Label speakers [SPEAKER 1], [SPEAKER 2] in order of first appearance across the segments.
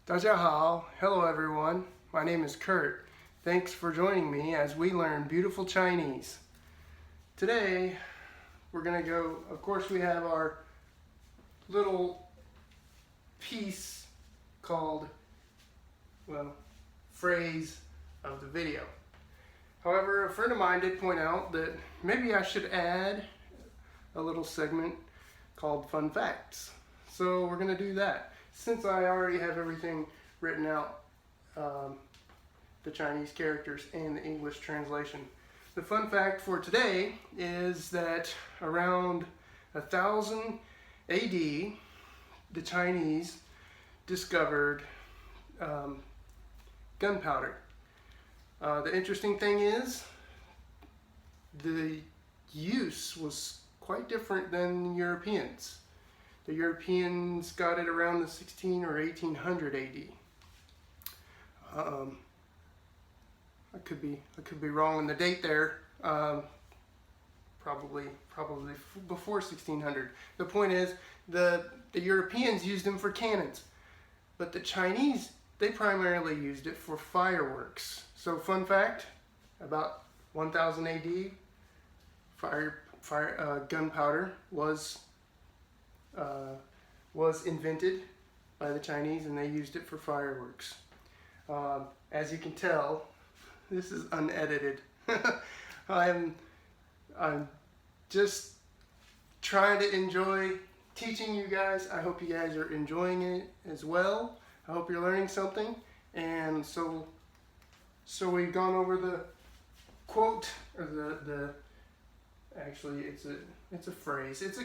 [SPEAKER 1] Dajia hello everyone. My name is Kurt. Thanks for joining me as we learn beautiful Chinese. Today we're going to go, of course we have our little piece called, well, phrase of the video. However, a friend of mine did point out that maybe I should add a little segment called Fun Facts. So we're going to do that. Since I already have everything written out, the Chinese characters and the English translation. The fun fact for today is that around 1000 AD, the Chinese discovered gunpowder. The interesting thing is the use was quite different than Europeans. The Europeans got it around the 16 or 1800 AD. I could be wrong on the date there. Probably before 1600. The point is, the Europeans used them for cannons, but the Chinese, they primarily used it for fireworks. So, fun fact about 1000 AD, gunpowder was invented by the Chinese, and they used it for fireworks. As you can tell, this is unedited. I'm just trying to enjoy teaching you guys. I hope you guys are enjoying it as well. I hope you're learning something. And so we've gone over the quote, or actually it's a phrase. It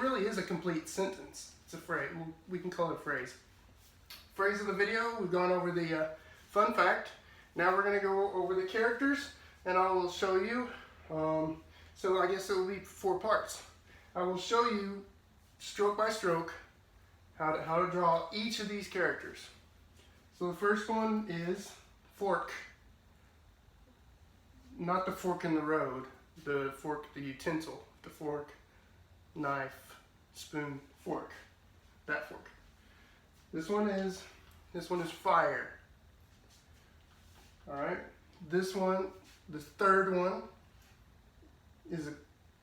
[SPEAKER 1] really is a complete sentence. It's a phrase. We can call it a phrase. Phrase of the video, we've gone over the fun fact. Now we're going to go over the characters, and I will show you, so I guess it will be 4 parts. I will show you stroke by stroke how to draw each of these characters. So the first one is fork. Not the fork in the road, the fork, the utensil, the fork, knife, spoon, fork, that fork. This one is fire. All right. This one, the third one, is a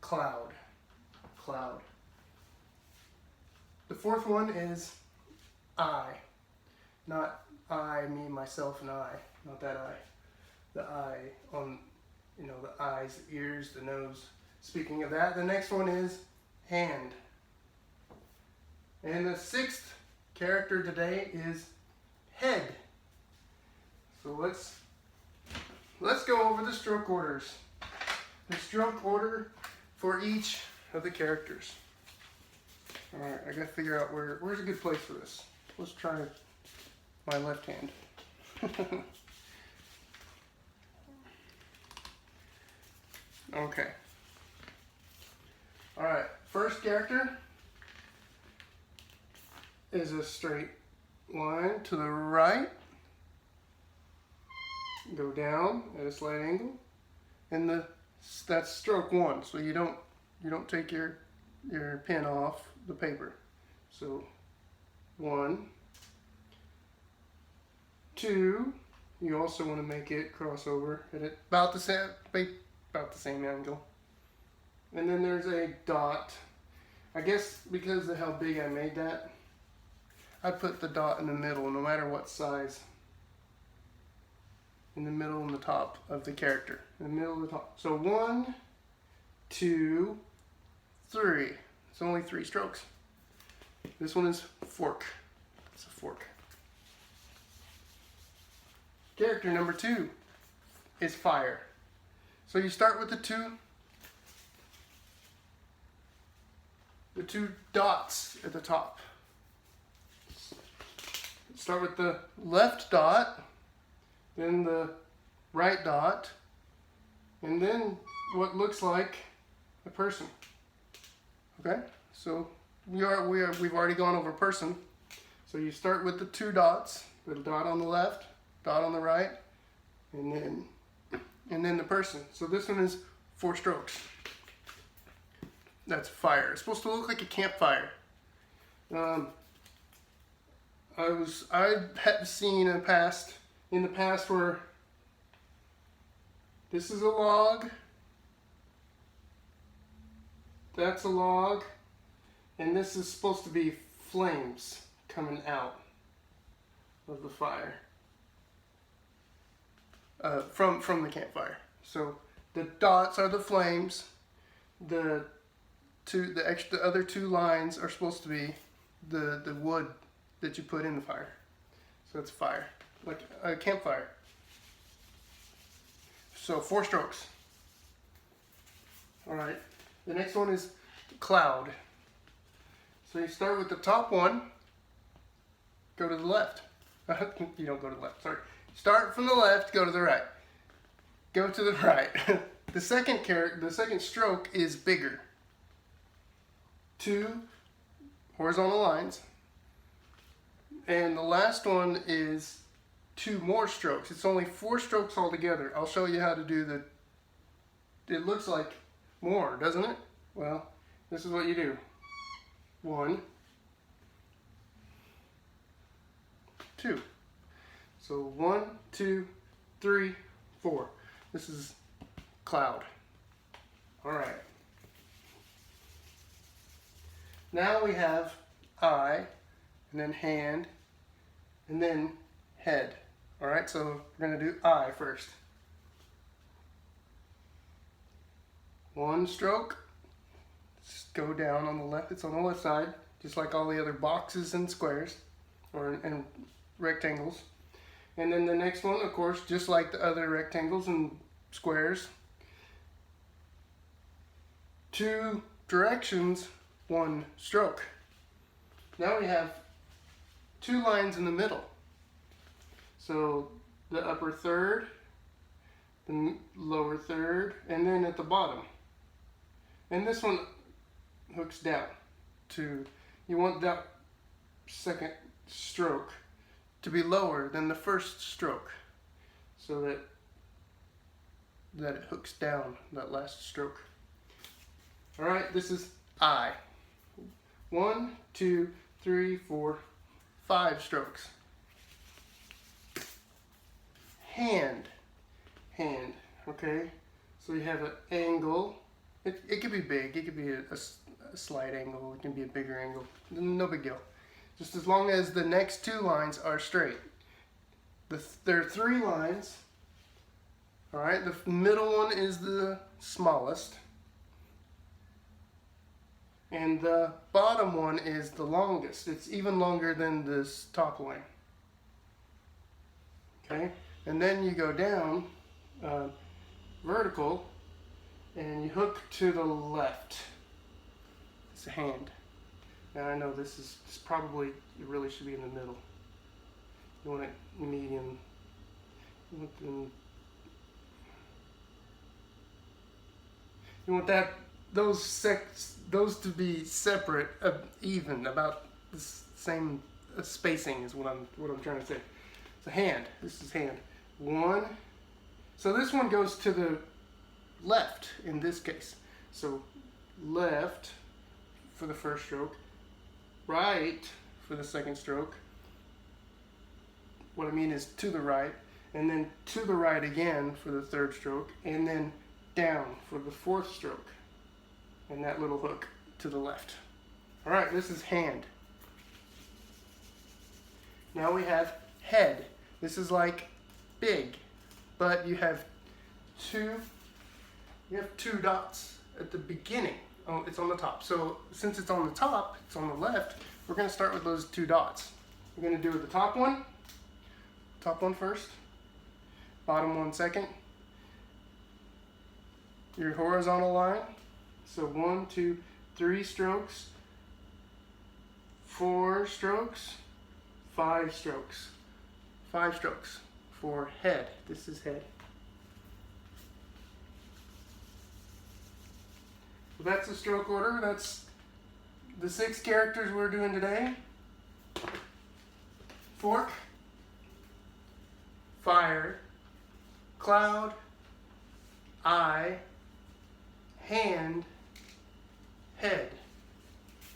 [SPEAKER 1] cloud. Cloud. The fourth one is eye. Not I, me, myself, and I. Not that eye. The eye on, the eyes, the ears, the nose. Speaking of that, the next one is hand. And the 6th character today is head. So let's go over the stroke orders. The stroke order for each of the characters. Alright, I gotta figure out where's a good place for this. Let's try my left hand. Okay. Alright, first character is a straight line to the right. Go down at a slight angle, and that's stroke 1. So you don't take your pen off the paper. So 1, 2. You also want to make it cross over at about the same angle. And then there's a dot. I guess because of how big I made that, I put the dot in the middle, no matter what size. In the middle and the top of the character. In the middle of the top. So 1, 2, 3. It's only 3 strokes. This one is fork. It's a fork. Character number 2 is fire. So you start with the two dots at the top. Start with the left dot, then the right dot, and then what looks like a person. Okay, so we've already gone over person. So you start with the 2 dots, the dot on the left, dot on the right, and then the person. So this one is 4 strokes. That's fire. It's supposed to look like a campfire. I have seen in the past where this is a log, that's a log, and this is supposed to be flames coming out of the fire, from the campfire. So the dots are the flames. The other two lines are supposed to be the wood that you put in the fire. So it's fire, like a campfire. So 4 strokes. All right. The next one is cloud. So you start with the top one. Go to the left. You don't go to the left. Sorry. Start from the left. Go to the right. Go to the right. The second stroke is bigger. 2 horizontal lines. And the last one is 2 more strokes. It's only 4 strokes altogether. I'll show you how to do the... It looks like more, doesn't it? Well, this is what you do. 1, 2. So 1, 2, 3, 4. This is cloud. All right. Now we have eye, and then hand, and then head. All right, so we're going to do eye first. 1 stroke. Just go down on the left. It's on the left side, just like all the other boxes and squares, and rectangles. And then the next one, of course, just like the other rectangles and squares. 2 directions, 1 stroke. Now we have 2 lines in the middle. So the upper third, the lower third, and then at the bottom. And this one hooks down to, you want that second stroke to be lower than the first stroke, so that it hooks down, that last stroke. All right, this is eye. 1, 2, 3, 4, 5 strokes. Hand, okay? So you have an angle. It could be big, it could be a slight angle, it can be a bigger angle, no big deal. Just as long as the next 2 lines are straight. There are 3 lines. All right, the middle one is the smallest. And the bottom one is the longest. It's even longer than this top line. Okay, and then you go down vertical, and you hook to the left. It's a hand. Now I know this is probably, it really should be in the middle. You want it medium. You want that those to be separate, even, about the same spacing is what I'm trying to say. So hand. This is hand. 1. So this one goes to the left in this case. So left for the first stroke, right for the second stroke. What I mean is to the right, and then to the right again for the third stroke, and then down for the 4th stroke, and that little hook to the left. All right, this is hand. Now we have head. This is like big, but you have 2 dots at the beginning. Oh, it's on the top. So since it's on the top, it's on the left, we're going to start with those 2 dots. We're going to do the top one first, bottom one second. Your horizontal line. So 1, 2, 3 strokes, 4 strokes, 5 strokes. 5 strokes for head. This is head. So that's the stroke order. That's the 6 characters we're doing today. Fork, fire, cloud, eye, hand, head.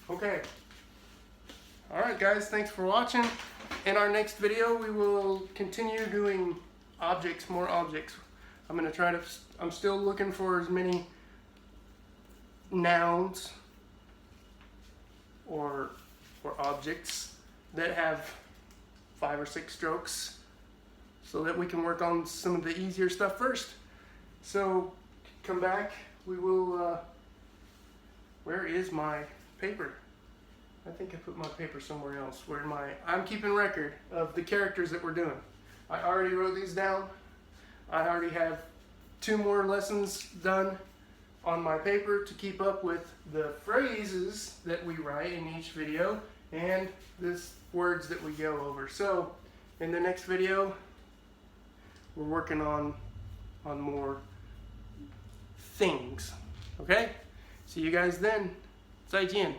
[SPEAKER 1] Okay. All right, guys, thanks for watching. in our next video, we will continue doing objects, more objects. I'm still looking for as many nouns or objects that have 5 or 6 strokes so that we can work on some of the easier stuff first. So come back, we will, where is my paper? I think I put my paper somewhere else. I'm keeping record of the characters that we're doing. I already wrote these down. I already have 2 more lessons done on my paper to keep up with the phrases that we write in each video and the words that we go over. So in the next video, we're working on more things. Okay? See you guys then. 再见.